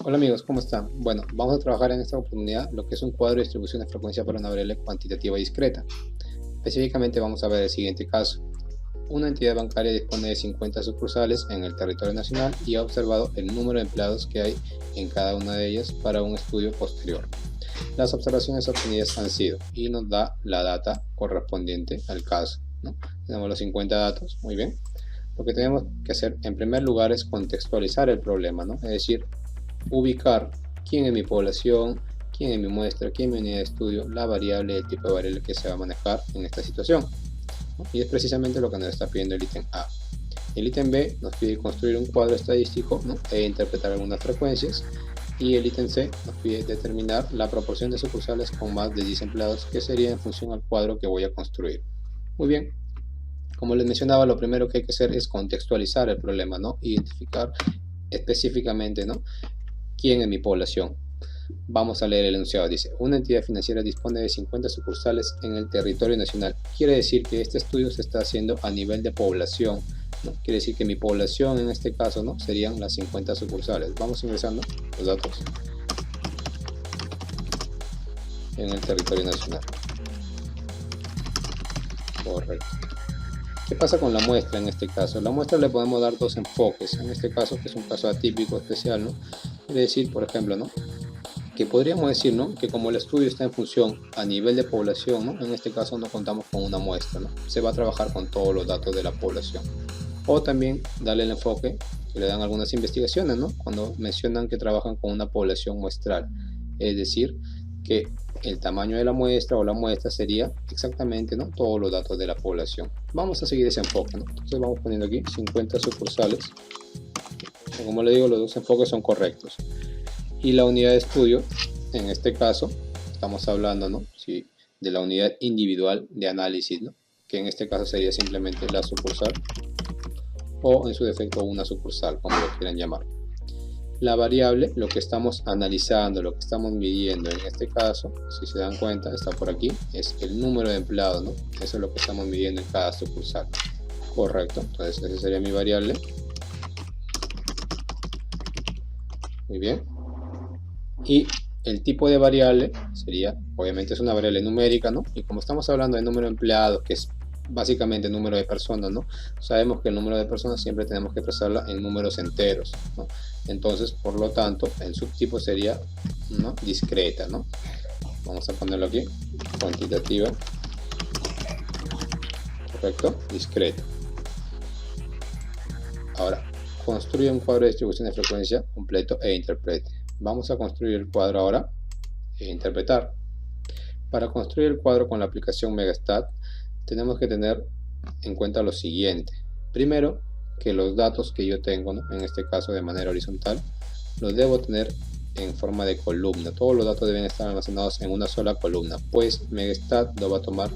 Hola amigos, ¿cómo están? Bueno, vamos a trabajar en esta oportunidad lo que es un cuadro de distribución de frecuencia para una variable cuantitativa discreta. Específicamente vamos a ver el siguiente caso. Una entidad bancaria dispone de 50 sucursales en el territorio nacional y ha observado el número de empleados que hay en cada una de ellas para un estudio posterior. Las observaciones obtenidas han sido y nos da la data correspondiente al caso, ¿no? Tenemos los 50 datos, muy bien. Lo que tenemos que hacer en primer lugar es contextualizar el problema, ¿no? Es decir, ubicar quién es mi población, quién es mi muestra, quién es mi unidad de estudio, la variable, el tipo de variable que se va a manejar en esta situación, ¿no? Y es precisamente lo que nos está pidiendo el ítem A. El ítem B nos pide construir un cuadro estadístico, ¿no? E interpretar algunas frecuencias. Y el ítem C nos pide determinar la proporción de sucursales con más de 10 empleados, que sería en función al cuadro que voy a construir. Muy bien, como les mencionaba, lo primero que hay que hacer es contextualizar el problema, ¿no? Identificar específicamente, ¿no? ¿Quién es mi población? Vamos a leer el enunciado. Dice, una entidad financiera dispone de 50 sucursales en el territorio nacional. Quiere decir que este estudio se está haciendo a nivel de población, ¿no? Quiere decir que mi población en este caso, ¿no? Serían las 50 sucursales. Vamos ingresando los datos en el territorio nacional. Correcto. ¿Qué pasa con la muestra en este caso? La muestra le podemos dar dos enfoques. En este caso, que es un caso atípico especial, ¿no? Quiere decir, por ejemplo, ¿no? Que podríamos decir, ¿no? Que como el estudio está en función a nivel de población, ¿no? En este caso no contamos con una muestra, ¿no? Se va a trabajar con todos los datos de la población. O también darle el enfoque que le dan algunas investigaciones, ¿no? Cuando mencionan que trabajan con una población muestral, es decir, que el tamaño de la muestra o la muestra sería exactamente, ¿no? Todos los datos de la población. Vamos a seguir ese enfoque, ¿no? Entonces vamos poniendo aquí 50 sucursales. Como le digo, los dos enfoques son correctos. Y la unidad de estudio, en este caso, estamos hablando, ¿no? Sí, de la unidad individual de análisis, ¿no? Que en este caso sería simplemente la sucursal o en su defecto una sucursal, como lo quieran llamar. La variable, lo que estamos analizando, lo que estamos midiendo en este caso, si se dan cuenta, está por aquí, es el número de empleados, ¿no? Eso es lo que estamos midiendo en cada sucursal. Correcto, entonces esa sería mi variable. Muy bien. Y el tipo de variable sería, obviamente es una variable numérica, ¿no? Y como estamos hablando de número de empleados, que es básicamente el número de personas, ¿no? Sabemos que el número de personas siempre tenemos que expresarla en números enteros, ¿no? Entonces, por lo tanto, el subtipo sería, ¿no? Discreta, ¿no? Vamos a ponerlo aquí, cuantitativa, correcto, discreta. Ahora, construye un cuadro de distribución de frecuencia completo e interprete. Vamos a construir el cuadro ahora e interpretar. Para construir el cuadro con la aplicación Megastat, tenemos que tener en cuenta lo siguiente. Primero, que los datos que yo tengo, ¿no? En este caso de manera horizontal, los debo tener en forma de columna. Todos los datos deben estar almacenados en una sola columna, pues Megastat lo va a tomar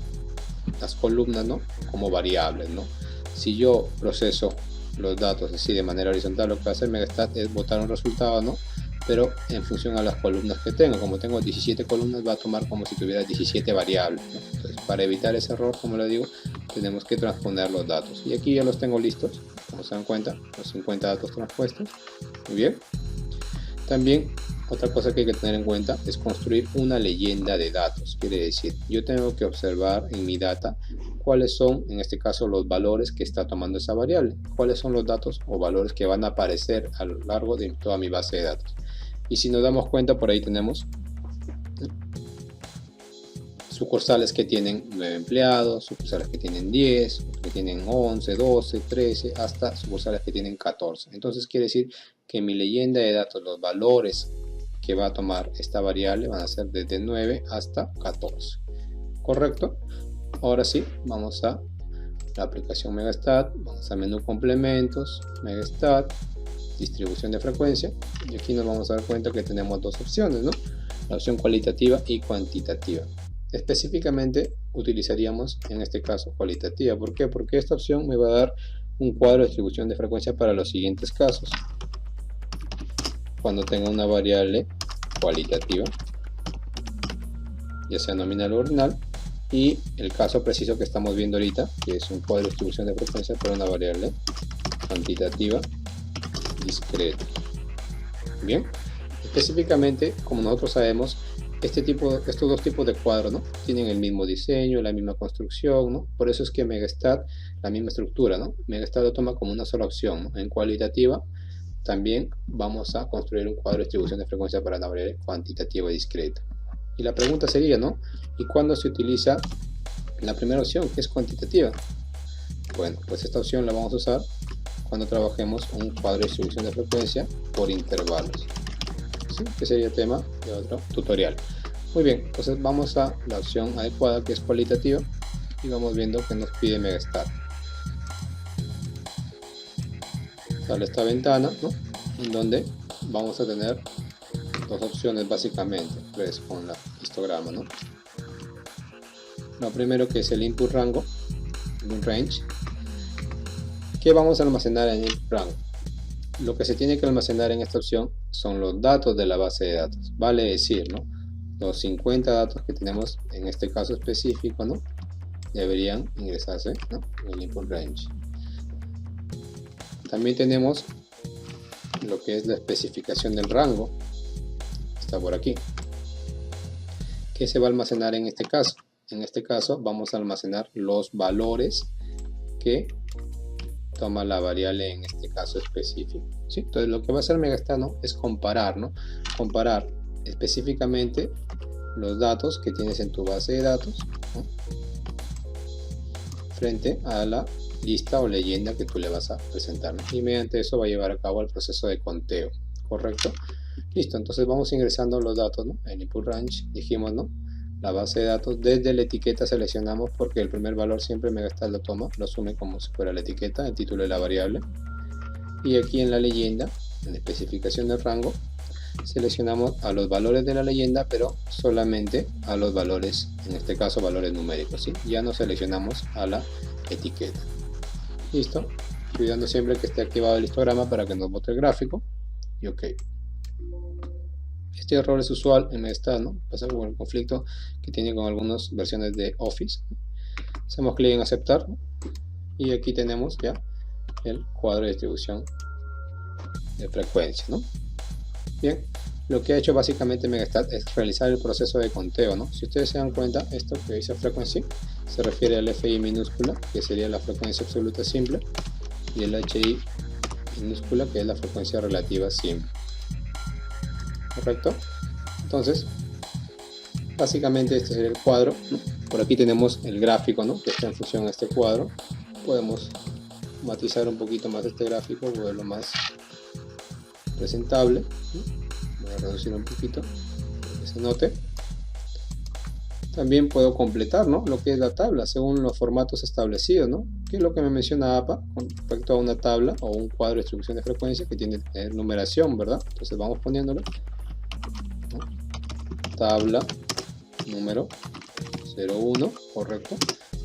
las columnas, ¿no? Como variables, ¿no? Si yo proceso los datos así de manera horizontal, lo que va a hacer Megastat es botar un resultado, ¿no? Pero en función a las columnas que tengo. Como tengo 17 columnas, va a tomar como si tuviera 17 variables, ¿no? Entonces, para evitar ese error, como le digo, tenemos que transponer los datos. Y aquí ya los tengo listos, como se dan cuenta, los 50 datos transpuestos. Muy bien. También, otra cosa que hay que tener en cuenta es construir una leyenda de datos. Quiere decir, yo tengo que observar en mi data cuáles son, en este caso, los valores que está tomando esa variable. Cuáles son los datos o valores que van a aparecer a lo largo de toda mi base de datos. Y si nos damos cuenta, por ahí tenemos sucursales que tienen 9 empleados, sucursales que tienen 10, que tienen 11, 12, 13, hasta sucursales que tienen 14. Entonces quiere decir que en mi leyenda de datos los valores que va a tomar esta variable van a ser desde 9 hasta 14. ¿Correcto? Ahora sí, vamos a la aplicación Megastat, vamos a menú complementos, Megastat, distribución de frecuencia, y aquí nos vamos a dar cuenta que tenemos dos opciones, ¿no? La opción cualitativa y cuantitativa. Específicamente utilizaríamos en este caso cualitativa. ¿Por qué? Porque esta opción me va a dar un cuadro de distribución de frecuencia para los siguientes casos. Cuando tenga una variable cualitativa, ya sea nominal o ordinal, y el caso preciso que estamos viendo ahorita, que es un cuadro de distribución de frecuencia para una variable cuantitativa discreta. Bien, específicamente, como nosotros sabemos, estos dos tipos de cuadros, ¿no?, tienen el mismo diseño, la misma construcción, ¿no? Por eso es que Megastat, la misma estructura, ¿no? Megastat lo toma como una sola opción, ¿no? En cualitativa también vamos a construir un cuadro de distribución de frecuencia para una variable cuantitativa y discreta. Y la pregunta sería, ¿no?, ¿y cuándo se utiliza la primera opción, que es cuantitativa? Bueno, pues esta opción la vamos a usar cuando trabajemos un cuadro de distribución de frecuencia por intervalos, ¿sí?, que sería tema de otro tutorial. Muy bien, entonces vamos a la opción adecuada, que es cualitativa, y vamos viendo que nos pide Megastat. Sale esta ventana, ¿no?, en donde vamos a tener dos opciones básicamente, tres con el histograma, ¿no? Lo primero, que es el input rango, el range. ¿Qué vamos a almacenar en el rango? Lo que se tiene que almacenar en esta opción son los datos de la base de datos, vale decir, ¿no?, los 50 datos que tenemos en este caso específico, ¿no?, deberían ingresarse, ¿no?, en el input range. También tenemos lo que es la especificación del rango, está por aquí. ¿Qué se va a almacenar en este caso? En este caso vamos a almacenar los valores que toma la variable en este caso específico, ¿sí? Entonces lo que va a hacer Megastat, ¿no?, es comparar, ¿no?, comparar específicamente los datos que tienes en tu base de datos, ¿no?, frente a la lista o leyenda que tú le vas a presentar, ¿no?, y mediante eso va a llevar a cabo el proceso de conteo, ¿correcto? Listo, entonces vamos ingresando los datos, ¿no?, en input range, dijimos, ¿no?, la base de datos. Desde la etiqueta seleccionamos, porque el primer valor siempre Megastat lo toma, lo asume como si fuera la etiqueta, el título de la variable. Y aquí en la leyenda, en la especificación del rango, seleccionamos a los valores de la leyenda, pero solamente a los valores, en este caso valores numéricos, ¿sí? Ya no seleccionamos a la etiqueta. Listo, cuidando siempre que esté activado el histograma para que nos bote el gráfico, y ok. Este error es usual en Megastat, ¿no?, pasa con el conflicto que tiene con algunas versiones de Office. Hacemos clic en aceptar, ¿no?, y aquí tenemos ya el cuadro de distribución de frecuencia, ¿no? Bien, lo que ha hecho básicamente Megastat es realizar el proceso de conteo, ¿no? Si ustedes se dan cuenta, esto que dice frequency se refiere al FI minúscula, que sería la frecuencia absoluta simple, y el HI minúscula, que es la frecuencia relativa simple, ¿correcto? Entonces, básicamente este es el cuadro, ¿no? Por aquí tenemos el gráfico, ¿no?, que está en función a este cuadro. Podemos matizar un poquito más este gráfico, volverlo más presentable, ¿no? Voy a reducir un poquito para que se note. También puedo completar, ¿no?, lo que es la tabla según los formatos establecidos, ¿no?, que es lo que me menciona APA con respecto a una tabla o un cuadro de distribución de frecuencia que tiene numeración, ¿verdad? Entonces vamos poniéndolo, ¿no?, tabla número 01, correcto.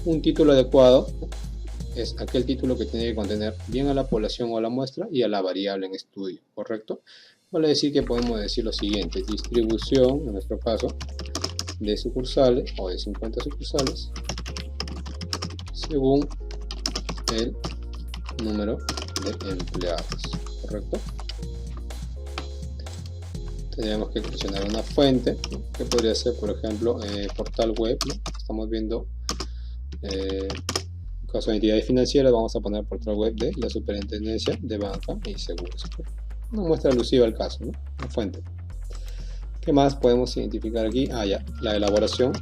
Un título adecuado, ¿no?, es aquel título que tiene que contener bien a la población o a la muestra y a la variable en estudio, correcto. Vale decir que podemos decir lo siguiente: distribución, en nuestro caso, de sucursales o de 50 sucursales según el número de empleados, correcto. Tendríamos que seleccionar una fuente, ¿no?, que podría ser, por ejemplo, portal web, ¿no? Estamos viendo en caso de entidades financieras, vamos a poner portal web de la Superintendencia de Banca y Seguros, una muestra alusiva al caso, ¿no?, la fuente. ¿Qué más podemos identificar aquí? Ya, la elaboración,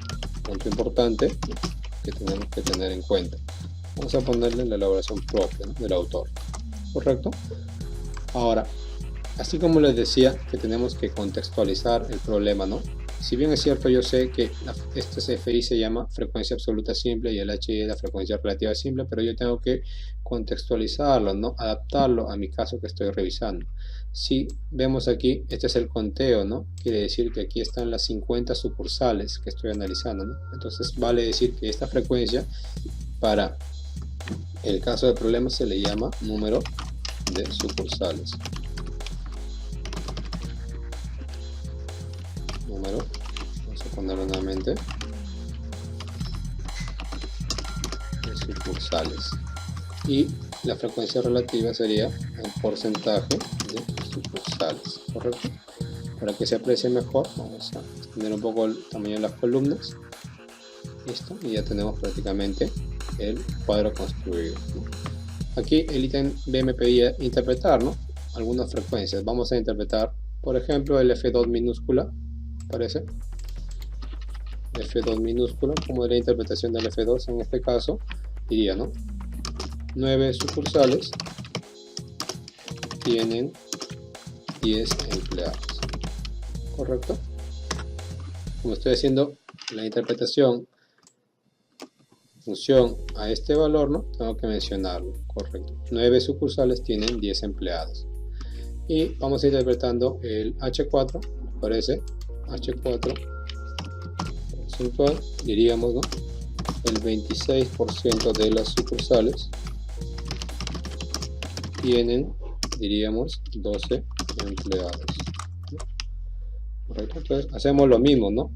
punto importante, ¿no?, que tenemos que tener en cuenta. Vamos a ponerle la elaboración propia, ¿no?, del autor, correcto. Ahora, así como les decía que tenemos que contextualizar el problema, ¿no?, si bien es cierto, yo sé que este FI se llama frecuencia absoluta simple y el HI es la frecuencia relativa simple, pero yo tengo que contextualizarlo, ¿no?, adaptarlo a mi caso que estoy revisando. Si vemos aquí, este es el conteo, ¿no?, quiere decir que aquí están las 50 sucursales que estoy analizando, ¿no? Entonces vale decir que esta frecuencia, para el caso de problema, se le llama número de sucursales. Número, vamos a ponerlo nuevamente, de sucursales, y la frecuencia relativa sería el porcentaje de sucursales, correcto. Para que se aprecie mejor, vamos a extender un poco el tamaño de las columnas. Listo, y ya tenemos prácticamente el cuadro construido, ¿no? Aquí el ítem B me pedía interpretar, ¿no?, algunas frecuencias. Vamos a interpretar, por ejemplo, el F2 minúscula, parece. F2 minúscula, como de la interpretación del F2 en este caso, diría, ¿no?, 9 sucursales tienen 10 empleados. ¿Correcto? Como estoy haciendo la interpretación en función a este valor, ¿no?, tengo que mencionarlo. Correcto. 9 sucursales tienen 10 empleados. Y vamos a ir interpretando el H4, parece, H4 porcentual, diríamos, ¿no?, el 26% de las sucursales tienen, diríamos, 12 empleados, ¿no? Correcto. Entonces hacemos lo mismo, ¿no?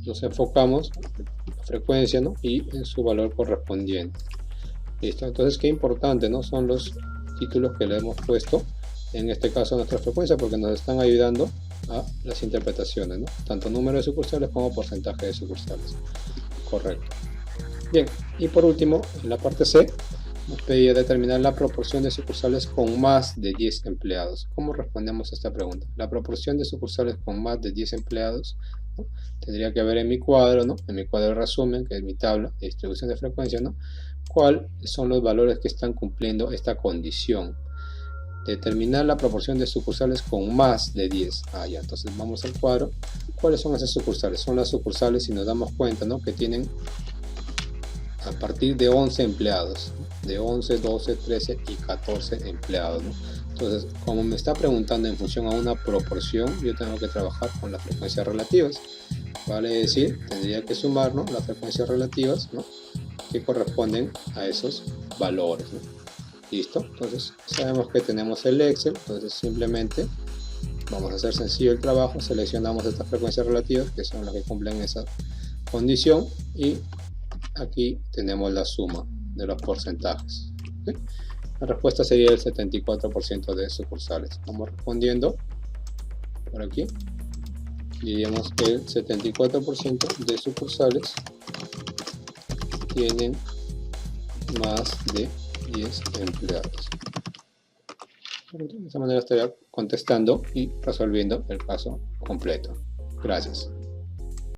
Nos enfocamos en la frecuencia, ¿no?, y en su valor correspondiente. Listo. Entonces, qué importante, ¿no?, son los títulos que le hemos puesto en este caso a nuestra frecuencia, porque nos están ayudando a las interpretaciones, ¿no?, tanto número de sucursales como porcentaje de sucursales. Correcto. Bien, y por último, en la parte C, nos pedía determinar la proporción de sucursales con más de 10 empleados. ¿Cómo respondemos a esta pregunta? La proporción de sucursales con más de 10 empleados, ¿no?, tendría que ver en mi cuadro, ¿no?, en mi cuadro de resumen, que es mi tabla de distribución de frecuencia, ¿no?, cuáles son los valores que están cumpliendo esta condición. Determinar la proporción de sucursales con más de 10. Ya, entonces vamos al cuadro. ¿Cuáles son esas sucursales? Son las sucursales, si nos damos cuenta, ¿no?, que tienen a partir de 11 empleados, de 11, 12, 13 y 14 empleados, ¿no? Entonces, como me está preguntando en función a una proporción, yo tengo que trabajar con las frecuencias relativas. Vale decir, tendría que sumar, ¿no?, las frecuencias relativas, ¿no?, que corresponden a esos valores, ¿no? Listo. Entonces sabemos que tenemos el Excel, entonces simplemente vamos a hacer sencillo el trabajo, seleccionamos estas frecuencias relativas que son las que cumplen esa condición y aquí tenemos la suma de los porcentajes. ¿Sí? La respuesta sería el 74% de sucursales. Vamos respondiendo por aquí. Diríamos que el 74% de sucursales tienen más de 10 empleados. De esa manera estaría contestando y resolviendo el caso completo. Gracias.